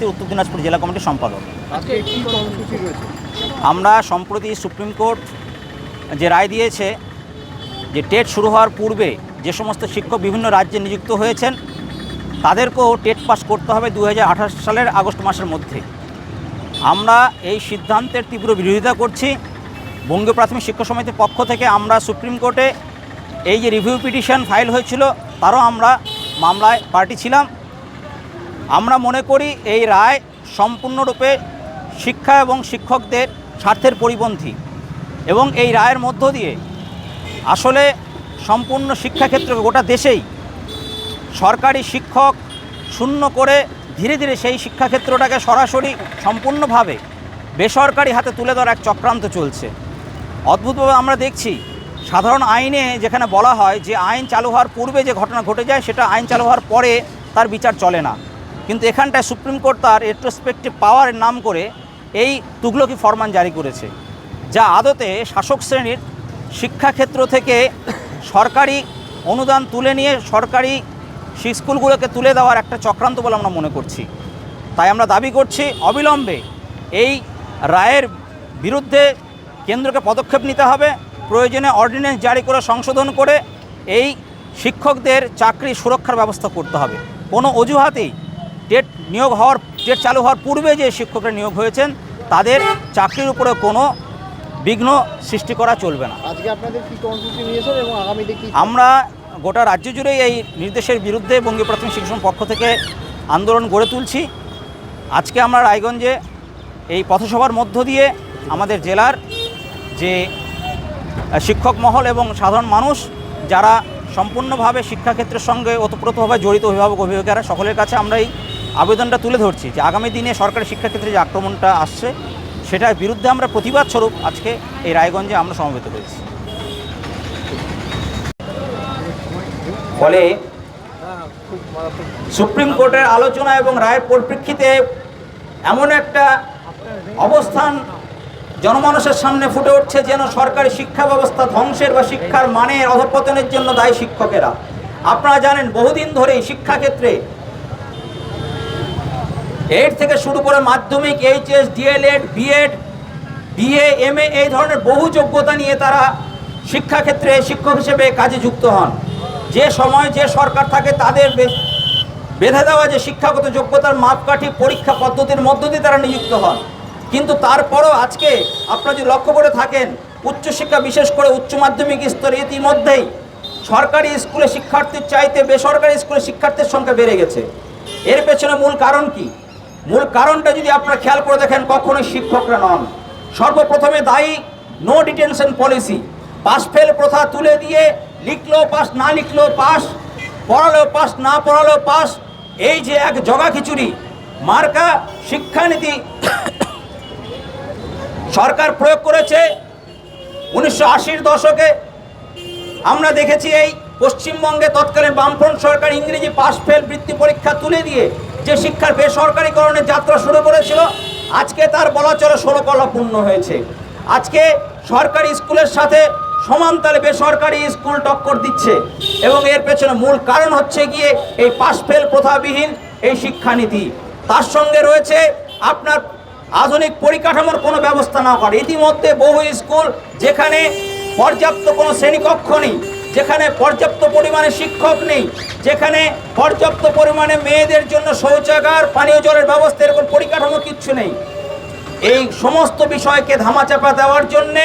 সমিতির উত্তর দিনাজপুর জেলা কমিটির সম্পাদক। আমরা সম্প্রতি সুপ্রিম কোর্ট যে রায় দিয়েছে যে টেট শুরু হওয়ার পূর্বে যে সমস্ত শিক্ষক বিভিন্ন রাজ্যে নিযুক্ত হয়েছেন তাদেরকেও টেট পাস করতে হবে 2028 সালের আগস্ট মাসের মধ্যে। আমরা এই সিদ্ধান্তের তীব্র বিরোধিতা করছি। বঙ্গীয় প্রাথমিক শিক্ষক সমিতির পক্ষ থেকে আমরা সুপ্রিম কোর্টে এই যে রিভিউ পিটিশন ফাইল হয়েছিল তারও আমরা মামলায় পার্টি ছিলাম। আমরা মনে করি এই রায় সম্পূর্ণরূপে শিক্ষা এবং শিক্ষকদের স্বার্থের পরিপন্থী এবং এই রায়ের মধ্য দিয়ে আসলে সম্পূর্ণ শিক্ষাক্ষেত্রকে গোটা দেশেই সরকারি শিক্ষক শূন্য করে ধীরে ধীরে সেই শিক্ষাক্ষেত্রটাকে সরাসরি সম্পূর্ণভাবে বেসরকারি হাতে তুলে দেওয়ার এক চক্রান্ত চলছে। অদ্ভুতভাবে আমরা দেখছি সাধারণ আইনে যেখানে বলা হয় যে আইন চালু হওয়ার পূর্বে যে ঘটনা ঘটে যায় সেটা আইন চালু হওয়ার পরে তার বিচার চলে না, কিন্তু এখানটায় সুপ্রিম কোর্ট তার রেট্রোস্পেক্টিভ পাওয়ারের নাম করে এই তুগলকি ফরমান জারি করেছে, যা আদতে শাসক শ্রেণীর শিক্ষাক্ষেত্র থেকে সরকারি অনুদান তুলে নিয়ে সরকারি স্কুলগুলোকে তুলে দেওয়ার একটা চক্রান্ত বলে আমরা মনে করছি। তাই আমরা দাবি করছি অবিলম্বে এই রায়ের বিরুদ্ধে কেন্দ্রকে পদক্ষেপ নিতে হবে, প্রয়োজনে অর্ডিন্যান্স জারি করে সংশোধন করে এই শিক্ষকদের চাকরি সুরক্ষার ব্যবস্থা করতে হবে। কোনো অজুহাতেই টেট চালু হওয়ার পূর্বে যে শিক্ষকরা নিয়োগ হয়েছেন তাদের চাকরির উপরে কোনো বিঘ্ন সৃষ্টি করা চলবে না। আজকে আপনাদের কি কর্মসূচি নিয়েছেন এবং আগামীতে কি? আমরা গোটা রাজ্য জুড়েই এই নির্দেশের বিরুদ্ধে বঙ্গীয় প্রাথমিক শিক্ষক পক্ষ থেকে আন্দোলন গড়ে তুলছি। আজকে আমরা রায়গঞ্জে এই পথসভার মধ্য দিয়ে আমাদের জেলার যে শিক্ষক মহল এবং সাধারণ মানুষ যারা সম্পূর্ণভাবে শিক্ষাক্ষেত্রের সঙ্গে ওতপ্রোতভাবে জড়িত অভিভাবক অভিভাবকেরা সকলের কাছে আমরা এই আবেদনটা তুলে ধরছি যে আগামী দিনে সরকারি শিক্ষাক্ষেত্রে যে আক্রমণটা আসছে সেটার বিরুদ্ধে আমরা প্রতিবাদ স্বরূপ আজকে এই রায়গঞ্জে আমরা সমবেত হয়েছি। ফলে সুপ্রিম কোর্টের আলোচনা এবং রায়ের পরিপ্রেক্ষিতে এমন একটা অবস্থান জনমানুষের সামনে ফুটে উঠছে যেন সরকারি শিক্ষা ব্যবস্থা ধ্বংসের বা শিক্ষার মানের অধঃপতনের জন্য দায়ী শিক্ষকেরা। আপনারা জানেন বহুদিন ধরেই শিক্ষাক্ষেত্রে 8 থেকে শুরু করে মাধ্যমিক, HS, DElEd, BEd, BA, MA এই ধরনের বহু যোগ্যতা নিয়ে তারা শিক্ষাক্ষেত্রে শিক্ষক হিসেবে কাজে যুক্ত হন। যে সময় যে সরকার থাকে তাদের বেঁধে দেওয়া যে শিক্ষাগত যোগ্যতার মাপকাঠি পরীক্ষা পদ্ধতির মধ্য দিয়ে তারা নিযুক্ত হন। কিন্তু তারপরও আজকে আপনারা যদি লক্ষ্য করে থাকেন উচ্চশিক্ষা বিশেষ করে উচ্চ মাধ্যমিক স্তরে ইতিমধ্যেই সরকারি স্কুলে শিক্ষার্থীর চাইতে বেসরকারি স্কুলে শিক্ষার্থীর সংখ্যা বেড়ে গেছে। এর পেছনে মূল কারণ কি? মূল কারণটা যদি আপনারা খেয়াল করে দেখেন কখনোই শিক্ষকরা নন। সর্বপ্রথমে দায়ী no detention policy, pass fail প্রথা তুলে দিয়ে লিখলেও পাস, না লিখলেও পাস, পড়ালেও পাস, না পড়ালেও পাস, এই যে এক জগা খিচুড়ি মার্কা শিক্ষানীতি সরকার প্রয়োগ করেছে 1980-র দশকে। আমরা দেখেছি এই পশ্চিমবঙ্গে তৎকালীন বামফ্রন্ট সরকার ইংরেজি পাস ফেল বৃত্তি পরীক্ষা তুলে দিয়ে যে শিক্ষার বেসরকারিকরণের যাত্রা শুরু করেছিল আজকে তার বলা চলে 16 কলা পূর্ণ হয়েছে। আজকে সরকারি স্কুলের সাথে সমানতালে বেসরকারি স্কুল টক্কর দিচ্ছে এবং এর পেছনে মূল কারণ হচ্ছে গিয়ে এই পাস ফেল প্রথাবিহীন এই শিক্ষানীতি। তার সঙ্গে রয়েছে আপনার আধুনিক পরিকাঠামোর কোনো ব্যবস্থা না করে। ইতিমধ্যে বহু স্কুল যেখানে পর্যাপ্ত কোনো শ্রেণীকক্ষ নেই, যেখানে পর্যাপ্ত পরিমাণে শিক্ষক নেই, যেখানে পর্যাপ্ত পরিমাণে মেয়েদের জন্য শৌচাগার, পানীয় জলের ব্যবস্থা, এরকম পরিকাঠামো কিচ্ছু নেই। এই সমস্ত বিষয়কে ধামাচাপা দেওয়ার জন্যে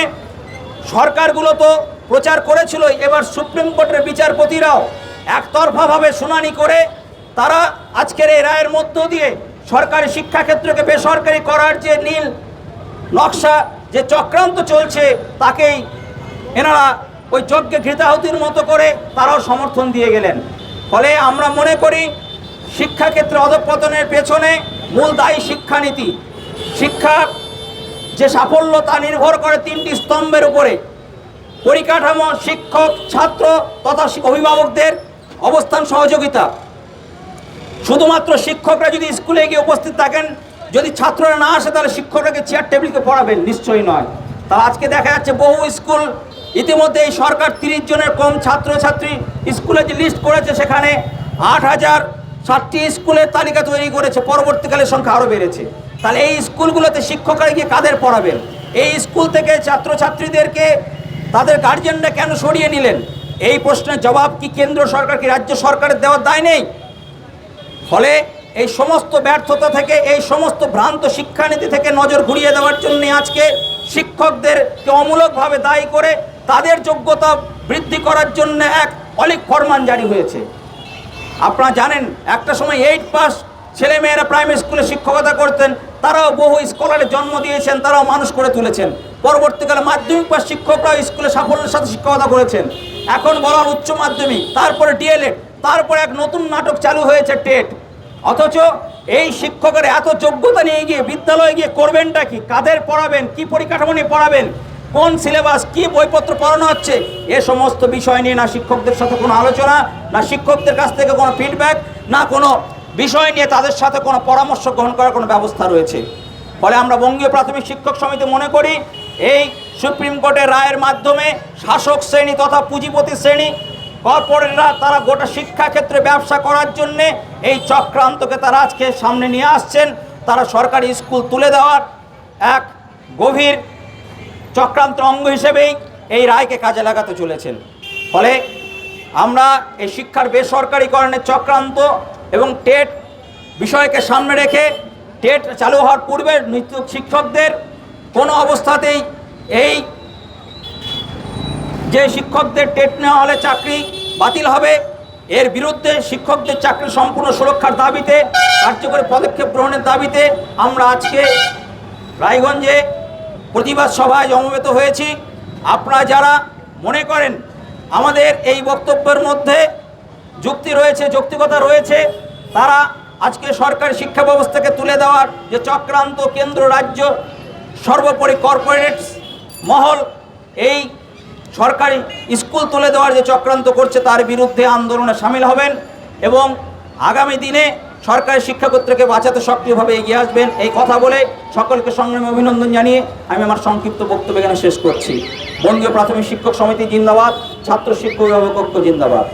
সরকারগুলো তো প্রচার করেছিল, এবার সুপ্রিম কোর্টের বিচারপতিরাও একতরফাভাবে শুনানি করে তারা আজকের এই রায়ের মধ্য দিয়ে সরকারি শিক্ষাক্ষেত্রকে বেসরকারি করার যে নীল নকশা, যে চক্রান্ত চলছে তাকেই এনারা ওই যজ্ঞে ঘৃতাহুতির মতো করে তারাও সমর্থন দিয়ে গেলেন। ফলে আমরা মনে করি শিক্ষাক্ষেত্রে অধঃপতনের পেছনে মূল দায়ী শিক্ষানীতি। শিক্ষার যে সাফল্য তা নির্ভর করে 3টি স্তম্ভের উপরে: পরিকাঠামো, শিক্ষক, ছাত্র তথা অভিভাবকদের অবস্থান সহযোগিতা। শুধুমাত্র শিক্ষকরা যদি স্কুলে গিয়ে উপস্থিত থাকেন, যদি ছাত্ররা না আসে তাহলে শিক্ষকরাকে চেয়ার টেবিলকে পড়াবেন? নিশ্চয়ই নয়। তা আজকে দেখা যাচ্ছে বহু স্কুল ইতিমধ্যে এই সরকার 30 জনের কম ছাত্রছাত্রী স্কুলে যে লিস্ট করেছে সেখানে 8,000 7টি স্কুলের তালিকা তৈরি করেছে, পরবর্তীকালে সংখ্যা আরও বেড়েছে। তাহলে এই স্কুলগুলোতে শিক্ষকরা গিয়ে কাদের পড়াবেন? এই স্কুল থেকে ছাত্রছাত্রীদেরকে তাদের গার্জিয়ানরা কেন সরিয়ে নিলেন? এই প্রশ্নের জবাব কি কেন্দ্র সরকার, কি রাজ্য সরকারের দেওয়ার দায় নেই? ফলে এই সমস্ত ব্যর্থতা থেকে, এই সমস্ত ভ্রান্ত শিক্ষানীতি থেকে নজর ঘুরিয়ে দেওয়ার জন্য আজকে শিক্ষকদেরকে অমূলকভাবে দায়ী করে তাদের যোগ্যতা বৃদ্ধি করার জন্য এক অলিক ফরমান জারি হয়েছে। আপনারা জানেন, একটা সময় 8 পাস ছেলেমেয়েরা প্রাইমারি স্কুলে শিক্ষকতা করতেন, তারাও বহু স্কলারের জন্ম দিয়েছেন, তারাও মানুষ করে তুলেছেন। পরবর্তীকালে মাধ্যমিক পাস শিক্ষকরাও স্কুলে সাফল্যের সাথে শিক্ষকতা করেছেন। এখন বলা হয় উচ্চ মাধ্যমিক, তারপরে ডিএলএড, তারপরে এক নতুন নাটক চালু হয়েছে টেট। অথচ এই শিক্ষকের এত যোগ্যতা নিয়ে গিয়ে বিদ্যালয়ে গিয়ে করবেনটা কি? কাদের পড়াবেন? কি পরিকাঠামো নিয়ে পড়াবেন? কোন সিলেবাস, কি বইপত্র পড়ানো হচ্ছে? এ সমস্ত বিষয় নিয়ে না শিক্ষকদের সাথে কোনো আলোচনা, না শিক্ষকদের কাছ থেকে কোনো ফিডব্যাক, না কোনো বিষয় নিয়ে তাদের সাথে কোনো পরামর্শ গ্রহণ করার কোনো ব্যবস্থা রয়েছে। ফলে আমরা বঙ্গীয় প্রাথমিক শিক্ষক সমিতি মনে করি, এই সুপ্রিম কোর্টের রায়ের মাধ্যমে শাসক শ্রেণী তথা পুঁজিপতি শ্রেণী, কর্পোরেটরা, তারা গোটা শিক্ষাক্ষেত্রে ব্যবসা করার জন্যে এই চক্রান্তকে তারা আজকে সামনে নিয়ে আসছেন। তারা সরকারি স্কুল তুলে দেওয়ার এক গভীর চক্রান্ত অঙ্গ হিসেবেই এই রায়কে কাজে লাগাতে চলেছেন। ফলে আমরা এই শিক্ষার বেসরকারীকরণের চক্রান্ত এবং টেট বিষয়কে সামনে রেখে টেট চালু হওয়ার পূর্বে নিযুক্ত শিক্ষকদের কোনো অবস্থাতেই এই যে শিক্ষকদের টেট নেওয়া হলে চাকরি বাতিল হবে, এর বিরুদ্ধে শিক্ষকদের চাকরি সম্পূর্ণ সুরক্ষার দাবিতে, কার্যকরী পদক্ষেপ গ্রহণের দাবিতে আমরা আজকে রায়গঞ্জে প্রতিবাদ সভায় সমবেত হয়েছি। আপনারা যারা মনে করেন আমাদের এই বক্তব্যের মধ্যে যুক্তি রয়েছে, যৌক্তিকতা রয়েছে, তারা আজকে সরকারি শিক্ষা ব্যবস্থাকে তুলে দেওয়ার যে চক্রান্ত, কেন্দ্র রাজ্য সর্বোপরি কর্পোরেট মহল এই সরকারি স্কুল তুলে দেওয়ার যে চক্রান্ত করছে, তার বিরুদ্ধে আন্দোলনে সামিল হবেন এবং আগামী দিনে সরকারি শিক্ষাক্ষেত্রকে বাঁচাতে সক্রিয়ভাবে এগিয়ে আসবেন। এই কথা বলে সকলকে সংগ্রামী অভিনন্দন জানিয়ে আমি আমার সংক্ষিপ্ত বক্তব্য এখানে শেষ করছি। বঙ্গীয় প্রাথমিক শিক্ষক সমিতি জিন্দাবাদ, ছাত্র শিক্ষক অভিভাবক ঐক্য জিন্দাবাদ।